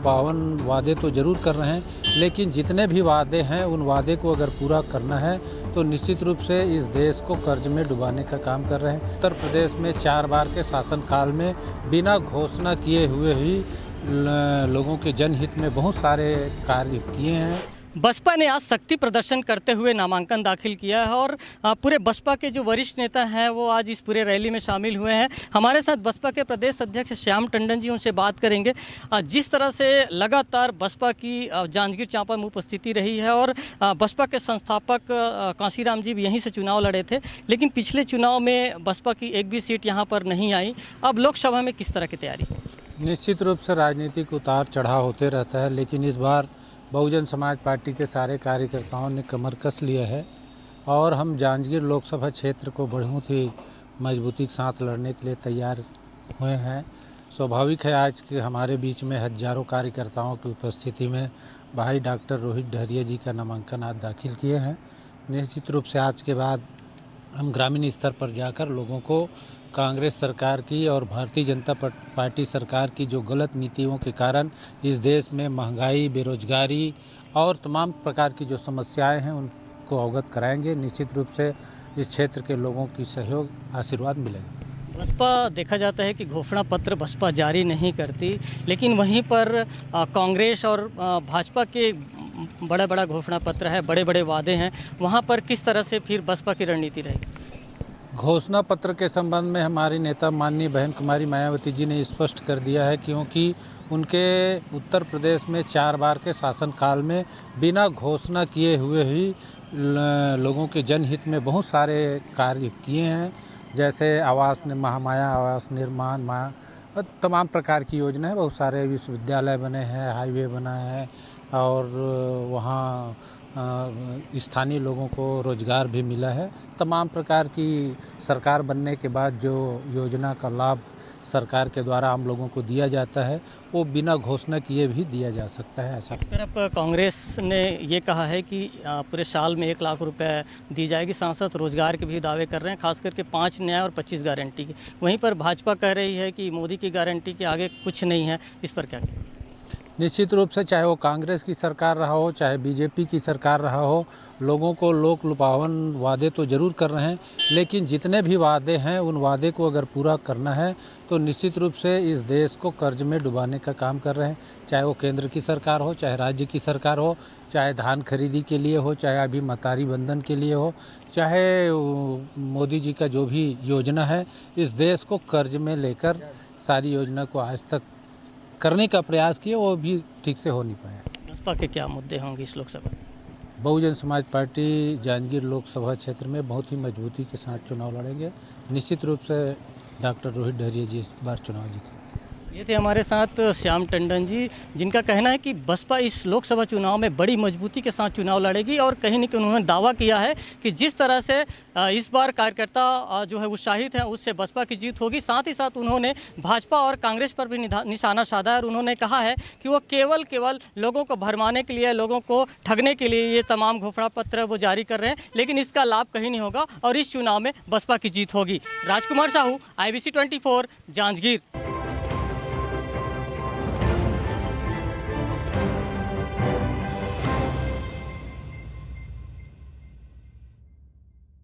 लुभावन वादे तो ज़रूर कर रहे हैं, लेकिन जितने भी वादे हैं उन वादे को अगर पूरा करना है तो निश्चित रूप से इस देश को कर्ज में डुबाने का काम कर रहे हैं। उत्तर प्रदेश में 4 बार के शासनकाल में बिना घोषणा किए हुए ही लोगों के जनहित में बहुत सारे कार्य किए हैं। बसपा ने आज शक्ति प्रदर्शन करते हुए नामांकन दाखिल किया है और पूरे बसपा के जो वरिष्ठ नेता हैं वो आज इस पूरे रैली में शामिल हुए हैं। हमारे साथ बसपा के प्रदेश अध्यक्ष श्याम टंडन जी, उनसे बात करेंगे। जिस तरह से लगातार बसपा की जांजगीर चांपा में उपस्थिति रही है और बसपा के संस्थापक कांशीराम जी भी यहीं से चुनाव लड़े थे, लेकिन पिछले चुनाव में बसपा की एक भी सीट यहाँ पर नहीं आई। अब लोकसभा में किस तरह की तैयारी? निश्चित रूप से राजनीतिक उतार चढ़ाव होते रहता है, लेकिन इस बार बहुजन समाज पार्टी के सारे कार्यकर्ताओं ने कमर कस लिया है और हम जांजगीर लोकसभा क्षेत्र को बहुत ही मजबूती के साथ लड़ने के लिए तैयार हुए हैं। स्वाभाविक है आज के हमारे बीच में हजारों कार्यकर्ताओं की उपस्थिति में भाई डॉक्टर रोहित डहरिया जी का नामांकन आज दाखिल किए हैं। निश्चित रूप से आज के बाद हम ग्रामीण स्तर पर जाकर लोगों को कांग्रेस सरकार की और भारतीय जनता पार्टी सरकार की जो गलत नीतियों के कारण इस देश में महंगाई, बेरोजगारी और तमाम प्रकार की जो समस्याएं हैं उनको अवगत कराएंगे। निश्चित रूप से इस क्षेत्र के लोगों की सहयोग, आशीर्वाद मिलेगा। बसपा देखा जाता है कि घोषणा पत्र बसपा जारी नहीं करती, लेकिन वहीं पर कांग्रेस और भाजपा के बड़ा घोषणा पत्र है, बड़े वादे हैं। वहाँ पर किस तरह से फिर बसपा की रणनीति रहेगी? घोषणा पत्र के संबंध में हमारी नेता माननीय बहन कुमारी मायावती जी ने स्पष्ट कर दिया है, क्योंकि उनके उत्तर प्रदेश में 4 बार के शासनकाल में बिना घोषणा किए हुए ही लोगों के जनहित में बहुत सारे कार्य किए हैं, जैसे महामाया आवास निर्माण, तमाम प्रकार की योजनाएं, बहुत सारे विश्वविद्यालय बने हैं, हाईवे बना है और वहाँ स्थानीय लोगों को रोजगार भी मिला है। तमाम प्रकार की सरकार बनने के बाद जो योजना का लाभ सरकार के द्वारा आम लोगों को दिया जाता है वो बिना घोषणा किए भी दिया जा सकता है। ऐसा एक तरफ कांग्रेस ने ये कहा है कि पूरे साल में 1 लाख रुपए दी जाएगी। सांसद रोजगार के भी दावे कर रहे हैं, खास करके 5 न्याय और 25 गारंटी की। वहीं पर भाजपा कह रही है कि मोदी की गारंटी के आगे कुछ नहीं है। इस पर क्या कहें? निश्चित रूप से चाहे वो कांग्रेस की सरकार रहा हो, चाहे बीजेपी की सरकार रहा हो, लोगों को लोक लुभावन वादे तो ज़रूर कर रहे हैं, लेकिन जितने भी वादे हैं उन वादे को अगर पूरा करना है तो निश्चित रूप से इस देश को कर्ज में डुबाने का काम कर रहे हैं। चाहे वो केंद्र की सरकार हो, चाहे राज्य की सरकार हो, चाहे धान खरीदी के लिए हो, चाहे अभी मतारी बंधन के लिए हो, चाहे मोदी जी का जो भी योजना है, इस देश को कर्ज में लेकर सारी योजना को आज तक करने का प्रयास किया, वो भी ठीक से हो नहीं पाया। बसपा के क्या मुद्दे होंगे इस लोकसभा? बहुजन समाज पार्टी जांजगीर लोकसभा क्षेत्र में बहुत ही मजबूती के साथ चुनाव लड़ेंगे। निश्चित रूप से डॉक्टर रोहित डहरिया जी इस बार चुनाव जीतेंगे। ये थे हमारे साथ श्याम टंडन जी, जिनका कहना है कि बसपा इस लोकसभा चुनाव में बड़ी मजबूती के साथ चुनाव लड़ेगी और कहीं न कहीं उन्होंने दावा किया है कि जिस तरह से इस बार कार्यकर्ता जो है उत्साहित हैं, उससे बसपा की जीत होगी। साथ ही साथ उन्होंने भाजपा और कांग्रेस पर भी निशाना साधा है और उन्होंने कहा है कि वो केवल लोगों को भरमाने के लिए, लोगों को ठगने के लिए ये तमाम घोषणा पत्र वो जारी कर रहे हैं, लेकिन इसका लाभ कहीं नहीं होगा और इस चुनाव में बसपा की जीत होगी। राजकुमार साहू, IBC 24, जांजगीर।